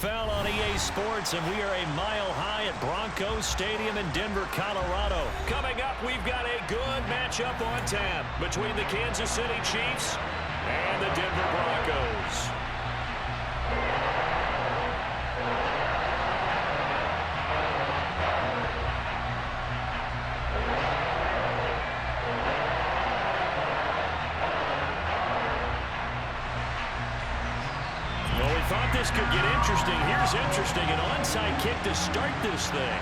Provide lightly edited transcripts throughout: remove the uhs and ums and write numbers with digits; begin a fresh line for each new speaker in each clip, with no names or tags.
NFL on EA Sports, and we are a mile high at Broncos Stadium in Denver, Colorado. Coming up, we've got a good matchup on tap between the Kansas City Chiefs and the Denver Broncos. Thought this could get interesting. Here's interesting. An onside kick to start this thing.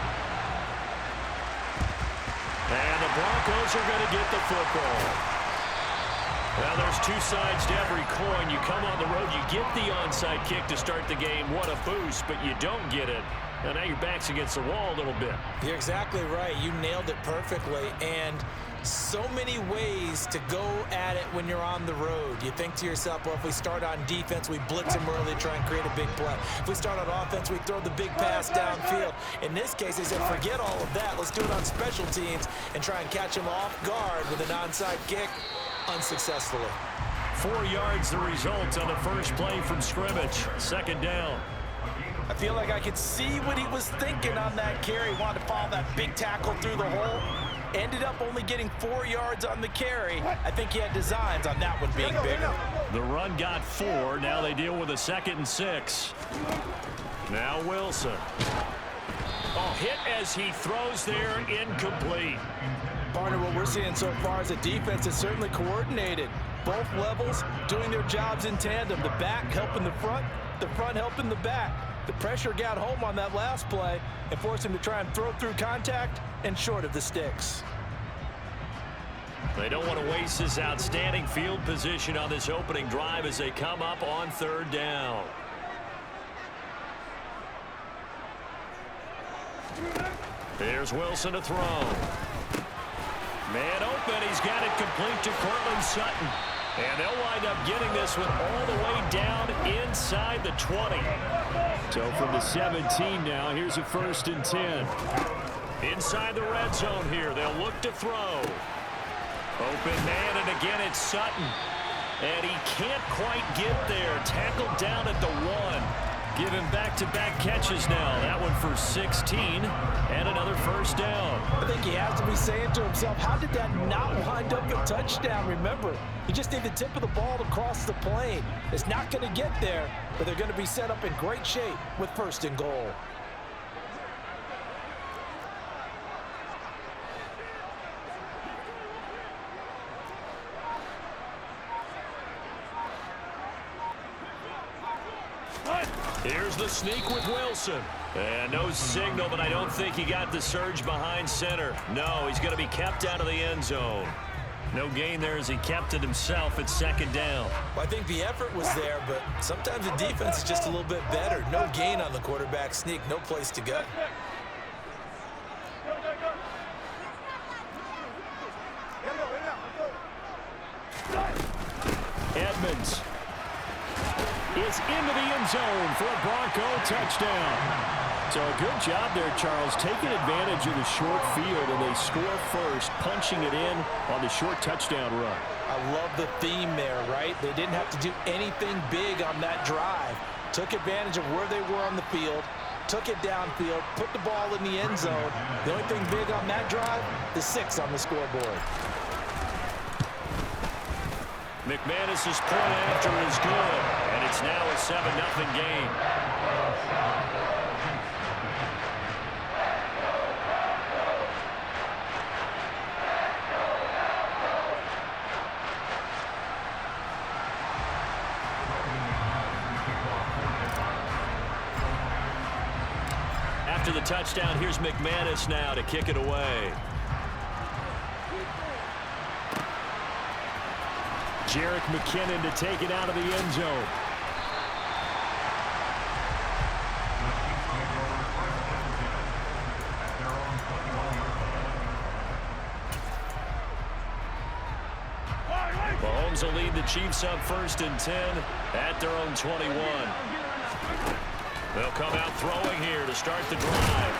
And the Broncos are going to get the football. Well, there's two sides to every coin. You come on the road, you get the onside kick to start the game. What a boost, but you don't get it. And now your back's against the wall a little bit.
You're exactly right. You nailed it perfectly. And so many ways to go at it when you're on the road. You think to yourself, well, if we start on defense, we blitz them early, try and create a big play. If we start on offense, we throw the big pass downfield. In this case, they said, forget all of that. Let's do it on special teams and try and catch them off guard with an onside kick unsuccessfully.
4 yards the result on the first play from scrimmage. Second down.
I feel like I could see what he was thinking on that carry. He wanted to follow that big tackle through the hole. Ended up only getting 4 yards on the carry. I think he had designs on that one being bigger.
The run got 4. Now they deal with a 2nd and 6. Now Wilson. Oh, hit as he throws there, incomplete.
Partner, what we're seeing so far is a defense that's certainly coordinated. Both levels doing their jobs in tandem. The back helping the front helping the back. The pressure got home on that last play and forced him to try and throw through contact and short of the sticks.
They don't want to waste this outstanding field position on this opening drive as they come up on 3rd down. Here's Wilson to throw. Man open, he's got it complete to Cortland Sutton. And they'll wind up getting this one all the way down inside the 20. So from the 17 now, here's a 1st and 10. Inside the red zone here, they'll look to throw. Open man, and again it's Sutton. And he can't quite get there. Tackled down at the 1. Give him back-to-back catches now. That one for 16 and another 1st down.
I think he has to be saying to himself, how did that not wind up a touchdown? Remember, you just need the tip of the ball to cross the plane. It's not going to get there, but they're going to be set up in great shape with 1st and goal.
Here's the sneak with Wilson. And no signal, but I don't think he got the surge behind center. No, he's going to be kept out of the end zone. No gain there as he kept it himself at 2nd down.
Well, I think the effort was there, but sometimes the defense is just a little bit better. No gain on the quarterback sneak, no place to go.
Edmonds. It's into the end zone for a Bronco touchdown. So a good job there, Charles, taking advantage of the short field, and they score first, punching it in on the short touchdown run.
I love the theme there, right? They didn't have to do anything big on that drive. Took advantage of where they were on the field, took it downfield, put the ball in the end zone. The only thing big on that drive, the 6 on the scoreboard.
McManus's point after is good, and it's now a 7-0 game. After the touchdown, here's McManus now to kick it away. Jerick McKinnon to take it out of the end zone. Mahomes will lead the Chiefs up 1st and 10 at their own 21. They'll come out throwing here to start the drive.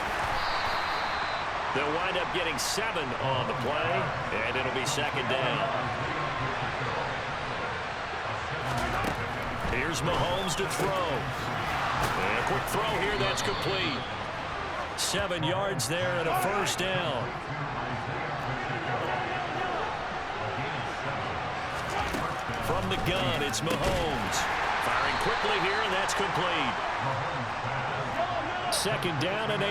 They'll wind up getting 7 on the play, and it'll be 2nd down. Here's Mahomes to throw. And a quick throw here, that's complete. 7 yards there and a first down. From the gun, it's Mahomes. Firing quickly here, and that's complete. 2nd down and 8.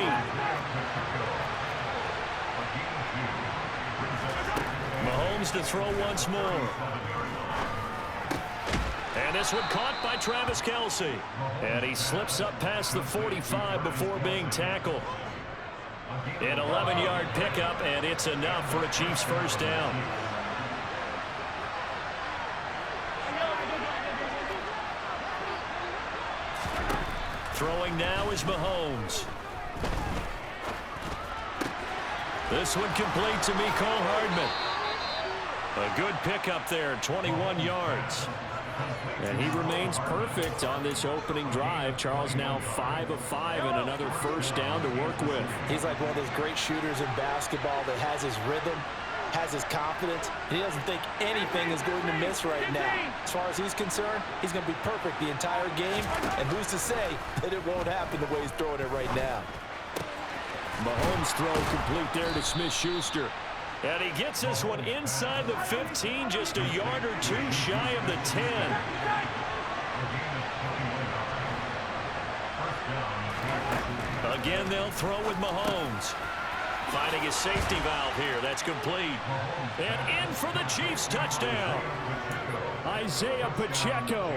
Mahomes to throw once more. And this one caught by Travis Kelce. And he slips up past the 45 before being tackled. An 11-yard pickup, and it's enough for a Chiefs first down. Throwing now is Mahomes. This one complete to Mecole Hardman. A good pickup there, 21 yards. And he remains perfect on this opening drive. Charles now 5 of 5 and another first down to work with.
He's like one of those great shooters in basketball that has his rhythm, has his confidence. He doesn't think anything is going to miss right now. As far as he's concerned, he's going to be perfect the entire game. And who's to say that it won't happen the way he's throwing it right now?
Mahomes throw complete there to Smith-Schuster. And he gets this one inside the 15, just a yard or two shy of the 10. Again, they'll throw with Mahomes. Finding his safety valve here. That's complete. And in for the Chiefs touchdown. Isaiah Pacheco.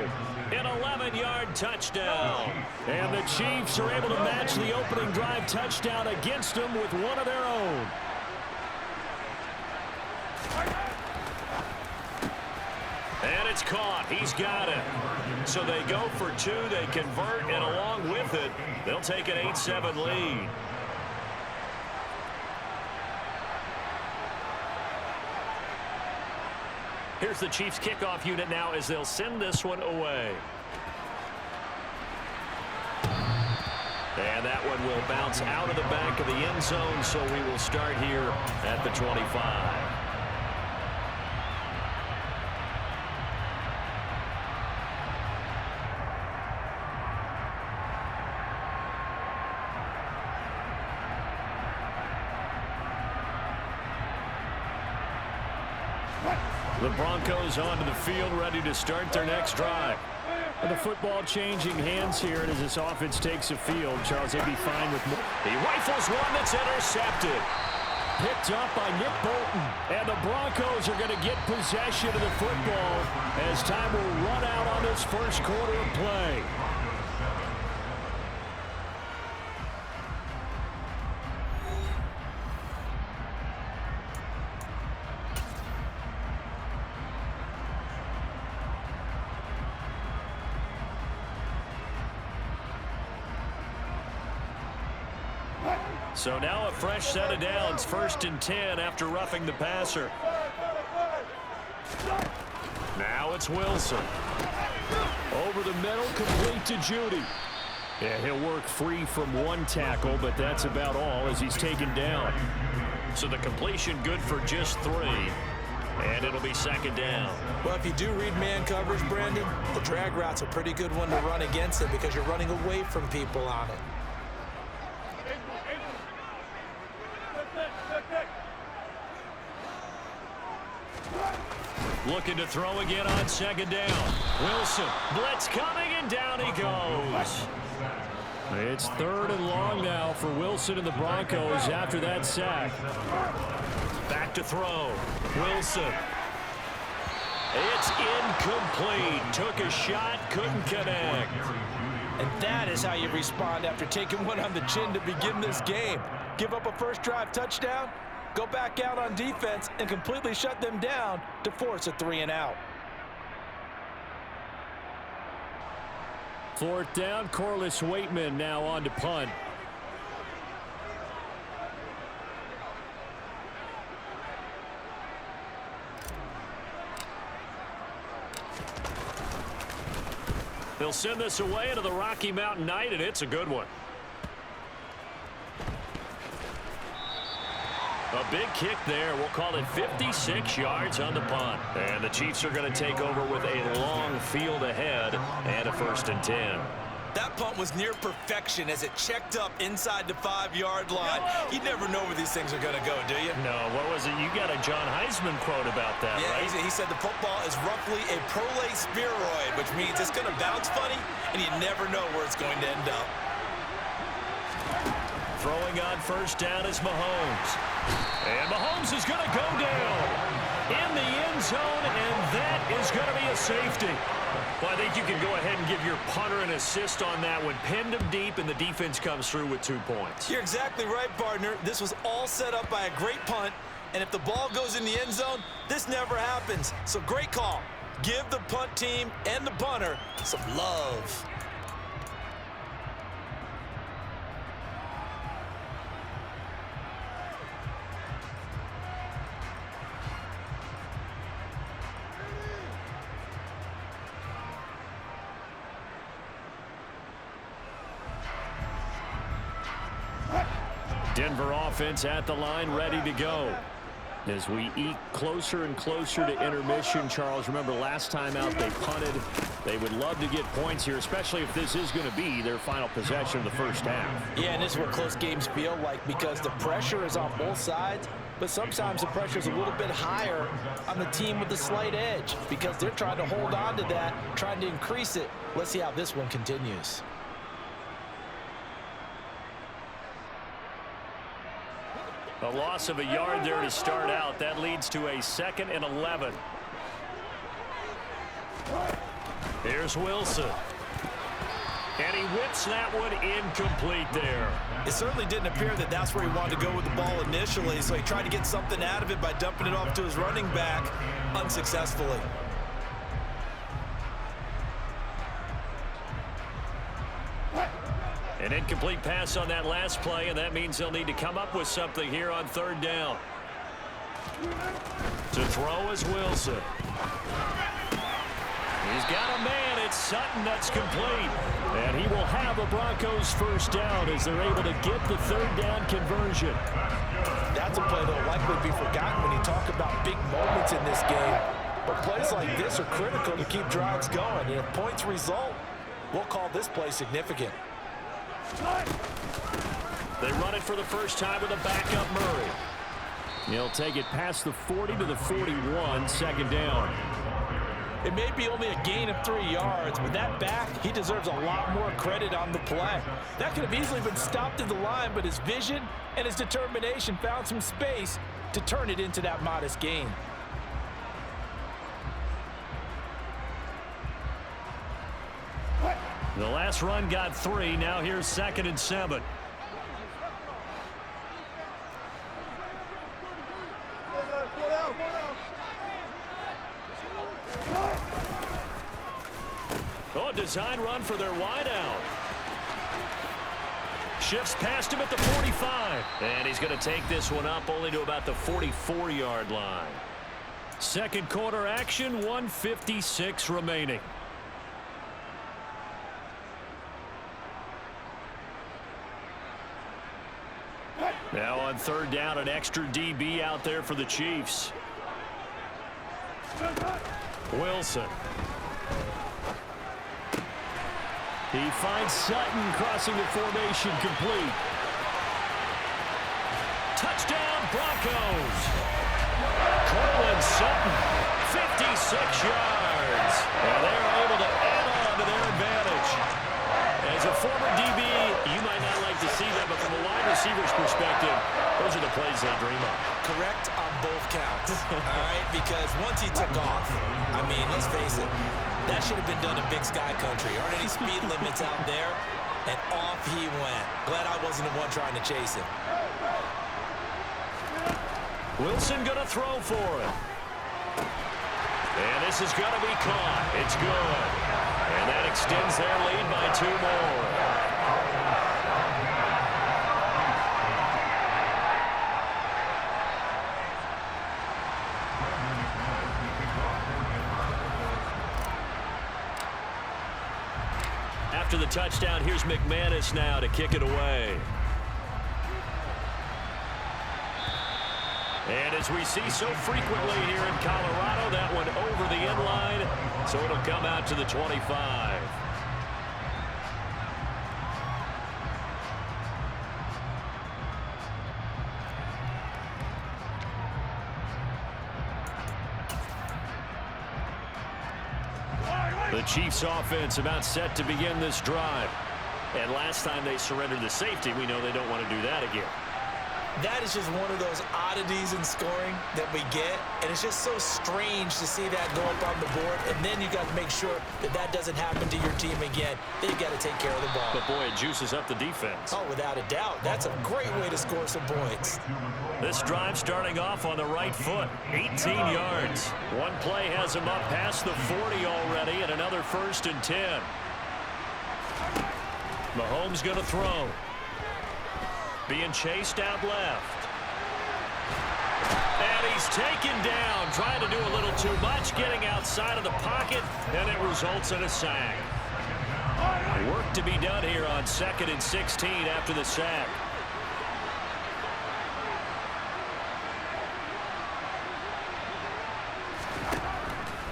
An 11-yard touchdown. And the Chiefs are able to match the opening drive touchdown against them with one of their own. And it's caught. He's got it. So they go for 2. They convert, and along with it, they'll take an 8-7 lead. Here's the Chiefs kickoff unit now as they'll send this one away. And that one will bounce out of the back of the end zone, so we will start here at the 25. The Broncos onto the field, ready to start their next drive. The football changing hands here, and as this offense takes the field, Charles, they'd be fine with more. He rifles one that's intercepted. Picked up by Nick Bolton. And the Broncos are going to get possession of the football as time will run out on this first quarter of play. So now a fresh set of downs, 1st and 10 after roughing the passer. Now it's Wilson. Over the middle, complete to Judy. Yeah, he'll work free from one tackle, but that's about all as he's taken down. So the completion good for just 3. And it'll be 2nd down.
Well, if you do read man coverage, Brandon, the drag route's a pretty good one to run against it because you're running away from people on it.
Looking to throw again on 2nd down. Wilson, blitz coming, and down he goes. It's 3rd and long now for Wilson and the Broncos after that sack. Back to throw. Wilson. It's incomplete. Took a shot, couldn't connect.
And that is how you respond after taking one on the chin to begin this game. Give up a first drive touchdown, go back out on defense, and completely shut them down to force a 3-and-out.
4th down, Corliss Waitman now on to punt. They'll send this away into the Rocky Mountain Night, and it's a good one. A big kick there. We'll call it 56 yards on the punt. And the Chiefs are going to take over with a long field ahead and a 1st and 10.
That punt was near perfection as it checked up inside the 5-yard line. You never know where these things are going to go, do you?
No, what was it? You got a John Heisman quote about that,
yeah,
right?
He said the football is roughly a prolate spheroid, which means it's going to bounce funny, and you never know where it's going to end up.
Throwing on first down is Mahomes. And Mahomes is going to go down in the end zone, and that is going to be a safety. Well, I think you can go ahead and give your punter an assist on that one. Pinned him deep, and the defense comes through with 2 points.
You're exactly right, partner. This was all set up by a great punt, and if the ball goes in the end zone, this never happens. So great call. Give the punt team and the punter some love.
Denver offense at the line, ready to go. As we eke closer and closer to intermission, Charles, remember last time out they punted. They would love to get points here, especially if this is going to be their final possession of the first half.
Yeah, and this is what close games feel like because the pressure is on both sides, but sometimes the pressure is a little bit higher on the team with the slight edge because they're trying to hold on to that, trying to increase it. Let's see how this one continues.
A loss of a yard there to start out. That leads to a 2nd and 11. Here's Wilson. And he whips that one incomplete there.
It certainly didn't appear that that's where he wanted to go with the ball initially, so he tried to get something out of it by dumping it off to his running back unsuccessfully.
An incomplete pass on that last play, and that means they'll need to come up with something here on 3rd down. To throw is Wilson. He's got a man. It's Sutton that's complete. And he will have a Broncos first down as they're able to get the 3rd down conversion.
That's a play that will likely be forgotten when you talk about big moments in this game. But plays like this are critical to keep drives going. And if points result, we'll call this play significant.
They run it for the first time with a backup Murray. He'll take it past the 40 to the 41, 2nd down.
It may be only a gain of 3 yards, but that back, he deserves a lot more credit on the play. That could have easily been stopped at the line, but his vision and his determination found some space to turn it into that modest gain.
The last run got 3. Now here's 2nd and 7. Oh, design run for their wideout. Shifts past him at the 45. And he's going to take this one up only to about the 44-yard line. 2nd quarter action, 1:56 remaining. Now on 3rd down, an extra DB out there for the Chiefs. Wilson. He finds Sutton crossing the formation complete. Touchdown, Broncos. Cortland Sutton, 56 yards. And they're able to add on to their advantage. As a former DB, you might not like to see that, but from a wide receiver's perspective, those are the plays they dream of.
Correct on both counts, all right? Because once he took off, I mean, let's face it, that should have been done in Big Sky Country. Aren't any speed limits out there? And off he went. Glad I wasn't the one trying to chase him.
Wilson going to throw for it. And this is going to be caught. It's good. And that extends their lead by 2 more. After the touchdown, here's McManus now to kick it away. And as we see so frequently here in Colorado, that one over the end line, so it'll come out to the 25. The Chiefs offense about set to begin this drive.
And last time they surrendered the safety, we know they don't want to do that again.
That is just one of those oddities in scoring that we get, and it's just so strange to see that go up on the board, and then you got to make sure that that doesn't happen to your team again. They've got to take care of the ball.
But, boy, it juices up the defense.
Oh, without a doubt. That's a great way to score some points.
This drive starting off on the right foot, 18 yards. One play has him up past the 40 already, and another 1st and 10. Mahomes going to throw. Being chased out left. And he's taken down, trying to do a little too much, getting outside of the pocket, and it results in a sack. Work to be done here on 2nd and 16 after the sack.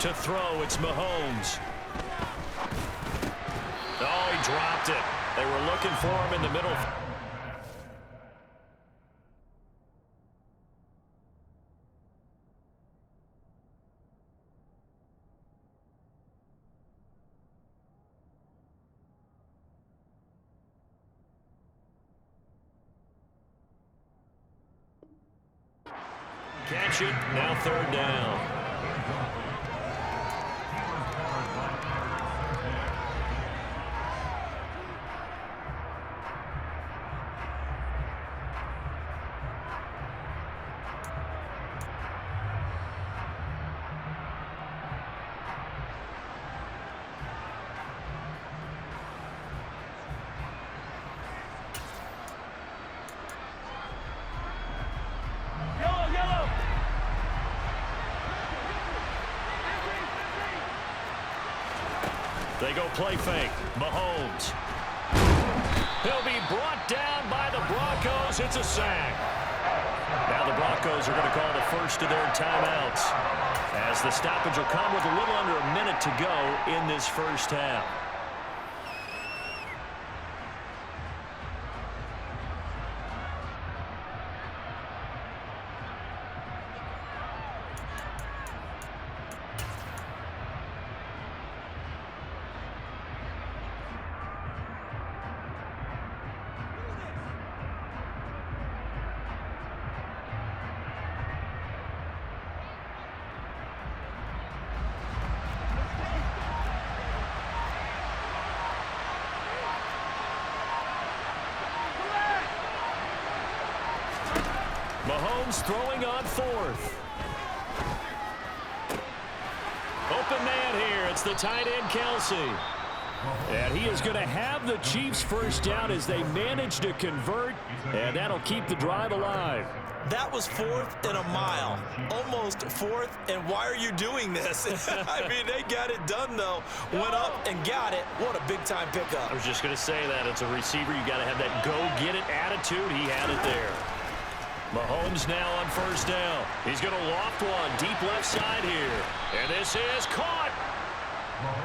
To throw, it's Mahomes. Oh, he dropped it. They were looking for him in the middle. Catch it. Now 3rd down. They go play fake. Mahomes. He'll be brought down by the Broncos. It's a sack. Now the Broncos are going to call the first of their timeouts, as the stoppage will come with a little under a minute to go in this first half. Mahomes throwing on 4th. Open man here. It's the tight end, Kelsey. And he is going to have the Chiefs first down as they manage to convert, and that'll keep the drive alive.
That was 4th and a mile. Almost 4th, and why are you doing this? I mean, they got it done, though. Went up and got it. What a big-time pickup.
I was just going to say that. It's a receiver. You got to have that go-get-it attitude. He had it there.
Mahomes now on 1st down. He's going to loft one deep left side here. And this is caught.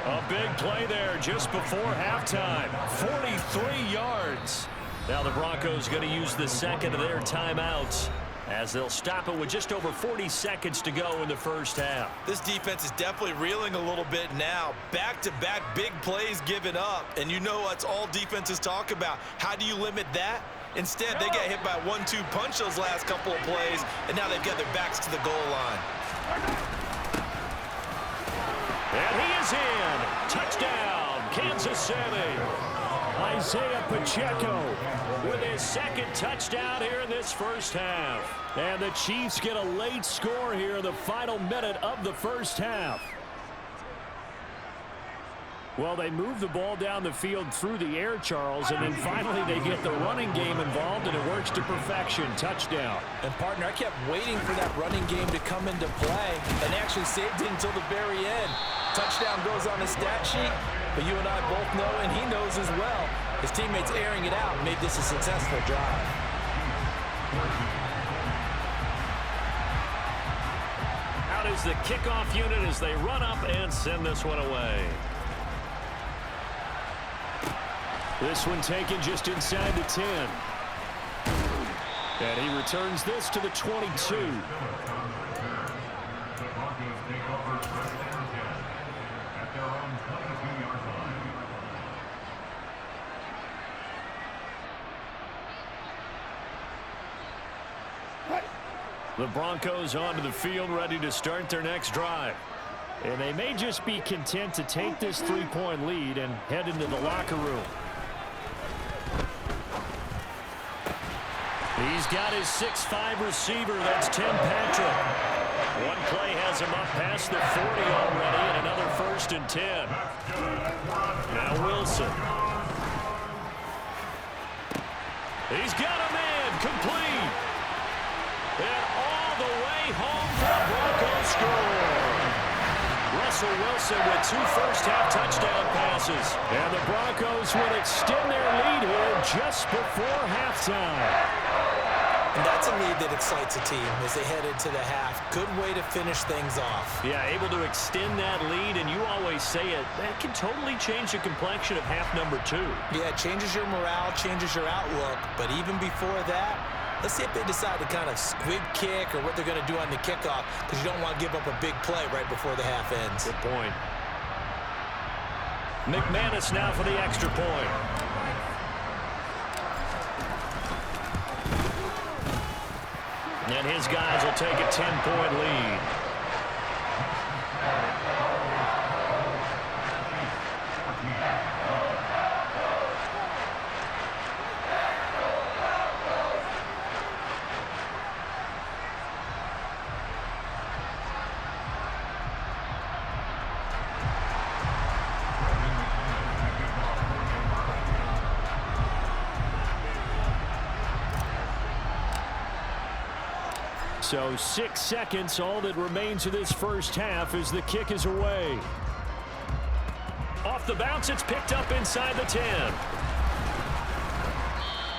A big play there just before halftime. 43 yards. Now the Broncos going to use the 2nd of their timeouts, as they'll stop it with just over 40 seconds to go in the first half.
This defense is definitely reeling a little bit now. Back-to-back big plays given up, and you know that's all defenses talk about. How do you limit that? Instead, they got hit by a 1-2 punch those last couple of plays, and now they've got their backs to the goal line.
And he is in. Touchdown, Kansas City. Isaiah Pacheco with his 2nd touchdown here in this first half. And the Chiefs get a late score here in the final minute of the first half. Well, they move the ball down the field through the air, Charles, and then finally they get the running game involved, and it works to perfection. Touchdown.
And, partner, I kept waiting for that running game to come into play and actually saved it until the very end. Touchdown goes on the stat sheet, but you and I both know, and he knows as well, his teammates airing it out made this a successful drive.
Out is the kickoff unit as they run up and send this one away. This one taken just inside the 10. And he returns this to the 22.
their own 22-yard line.
The Broncos onto the field, ready to start their next drive. And they may just be content to take this 3-point lead and head into the locker room. He's got his 6'5" receiver. That's Tim Patrick. One play has him up past the 40 already, and another 1st and 10. Now Wilson. He's got a man complete. And all the way home for the Broncos score. Russell Wilson with 2 first-half touchdown passes. And the Broncos would extend their lead here just before halftime.
And that's a lead that excites a team as they head into the half. Good way to finish things off.
Yeah, able to extend that lead, and you always say it, that can totally change the complexion of half number 2.
Yeah, it changes your morale, changes your outlook. But even before that, let's see if they decide to kind of squib kick or what they're going to do on the kickoff, because you don't want to give up a big play right before the half ends.
Good point. McManus now for the extra point. And his guys will take a 10-point lead. So 6 seconds, all that remains of this first half as the kick is away. Off the bounce, it's picked up inside the 10.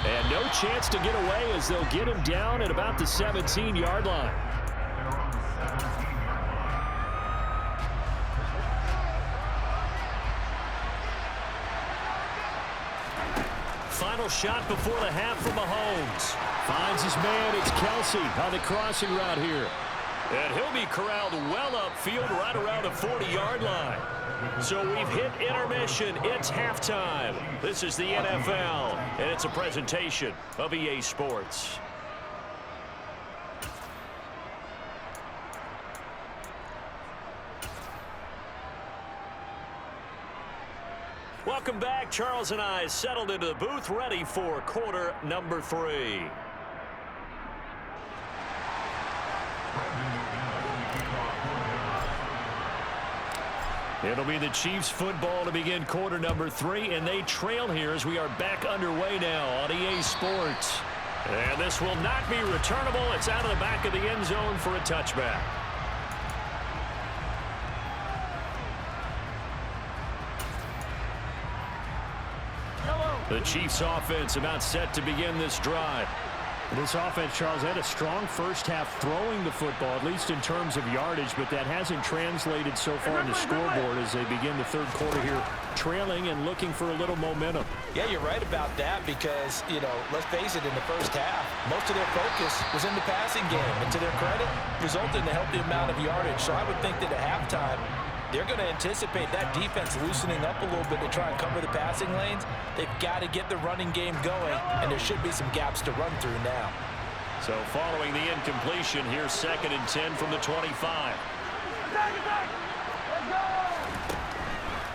And no chance to get away as they'll get him down at about the 17-yard line. Final shot before the half from Mahomes. Finds his man, it's Kelsey on the crossing route here. And he'll be corralled well upfield right around the 40-yard line. So we've hit intermission. It's halftime. This is the NFL, and it's a presentation of EA Sports. Welcome back. Charles and I settled into the booth, ready for quarter number 3. It'll be the Chiefs football to begin quarter number 3, and they trail here as we are back underway now on EA Sports. And this will not be returnable. It's out of the back of the end zone for a touchback. The Chiefs offense about set to begin this drive. This offense, Charles, had a strong first half throwing the football, at least in terms of yardage, but that hasn't translated so far in the scoreboard as they begin the third quarter here, trailing and looking for a little momentum.
Yeah, you're right about that because, you know, let's face it, in the first half, most of their focus was in the passing game. And to their credit, resulted in a healthy amount of yardage. So I would think that at halftime, they're going to anticipate that defense loosening up a little bit to try and cover the passing lanes. They've got to get the running game going, and there should be some gaps to run through now.
So following the incompletion, here's 2nd and 10 from the 25.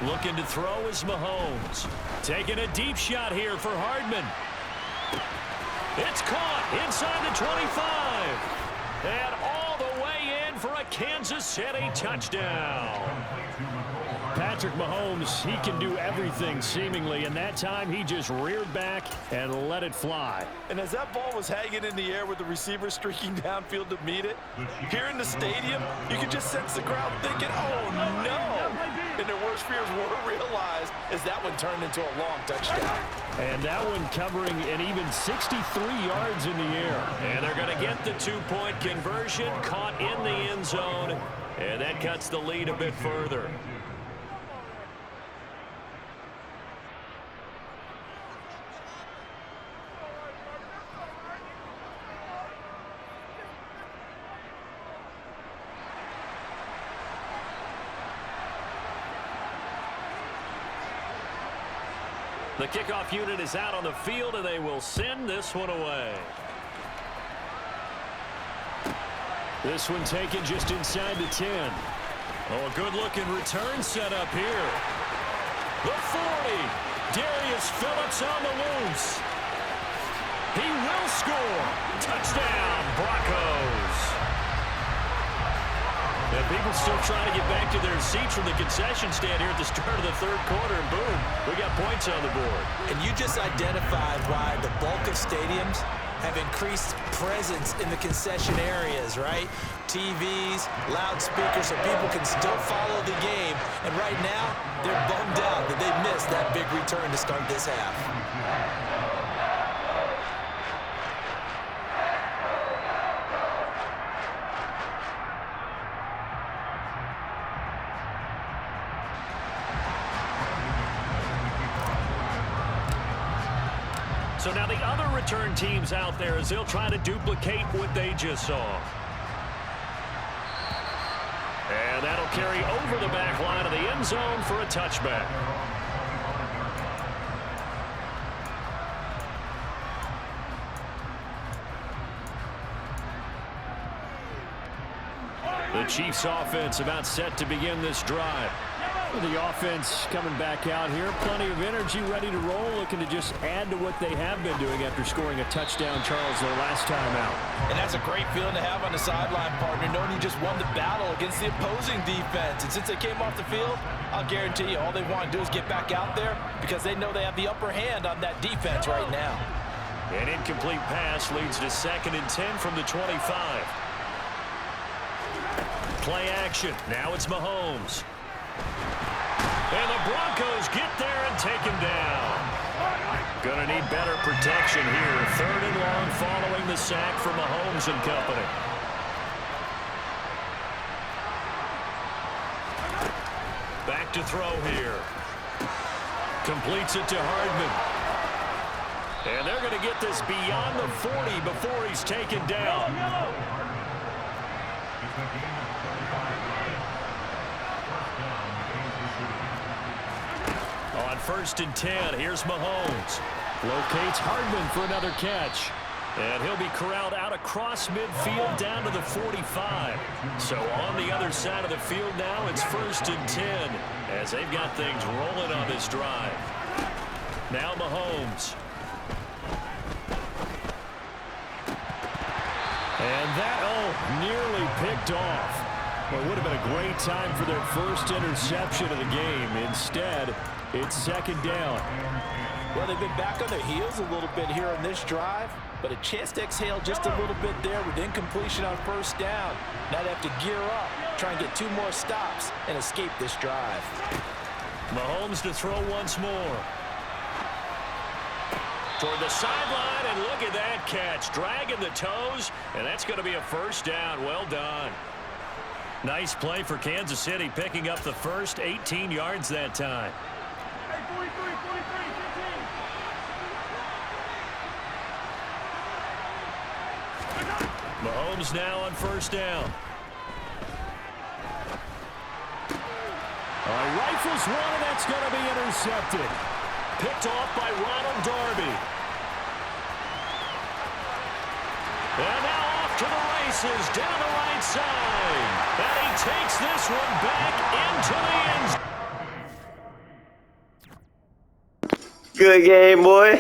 Looking to throw is Mahomes. Taking a deep shot here for Hardman. It's caught inside the 25. And all the way in for a Kansas City touchdown. Patrick Mahomes, he can do everything seemingly, and that time he just reared back and let it fly.
And as that ball was hanging in the air with the receiver streaking downfield to meet it, here in the stadium, you could just sense the crowd thinking, oh no! And their worst fears were realized as that one turned into a long touchdown.
And that one covering an even 63 yards in the air. And they're going to get the 2-point conversion, caught in the end zone, and that cuts the lead a bit further. The kickoff unit is out on the field, and they will send this one away. This one taken just inside the 10. Oh, a good-looking return set up here. The 40. Darius Phillips on the loose. He will score. Touchdown, Broncos. And people still trying to get back to their seats from the concession stand here at the start of the third quarter, and boom, we got points on the board.
And you just identified why the bulk of stadiums have increased presence in the concession areas, right? TVs, loudspeakers, so people can still follow the game. And right now, they're bummed out that they missed that big return to start this half.
So now the other return teams out there as they'll try to duplicate what they just saw. And that'll carry over the back line of the end zone for a touchback. The Chiefs offense about set to begin this drive.
The offense coming back out here. Plenty of energy, ready to roll, looking to just add to what they have been doing after scoring a touchdown, Charles, their last time out.
And that's a great feeling to have on the sideline, partner, knowing you just won the battle against the opposing defense. And since they came off the field, I'll guarantee you all they want to do is get back out there because they know they have the upper hand on that defense right now.
An incomplete pass leads to 2nd and 10 from the 25. Play action. Now it's Mahomes. And the Broncos get there and take him down. Gonna need better protection here. 3rd and long following the sack from Mahomes and company. Back to throw here. Completes it to Hardman. And they're going to get this beyond the 40 before he's taken down. On 1st and 10, here's Mahomes. Locates Hardman for another catch. And he'll be corralled out across midfield down to the 45. So on the other side of the field now, it's 1st and 10 as they've got things rolling on this drive. Now Mahomes. And that, nearly picked off. Well, it would have been a great time for their first interception of the game. Instead, it's 2nd down.
Well, they've been back on their heels a little bit here on this drive, but a chance to exhale just a little bit there with incompletion on 1st down. Now they have to gear up, try and get 2 more stops, and escape this drive.
Mahomes to throw once more. Toward the sideline, and look at that catch. Dragging the toes, and that's going to be a 1st down. Well done. Nice play for Kansas City, picking up the first 18 yards that time. Mahomes now on 1st down. Rifles one, and that's going to be intercepted. Picked off by Ronald Darby. And now off to the races down the right side. And he takes this one back into the end zone.
Good game, boy.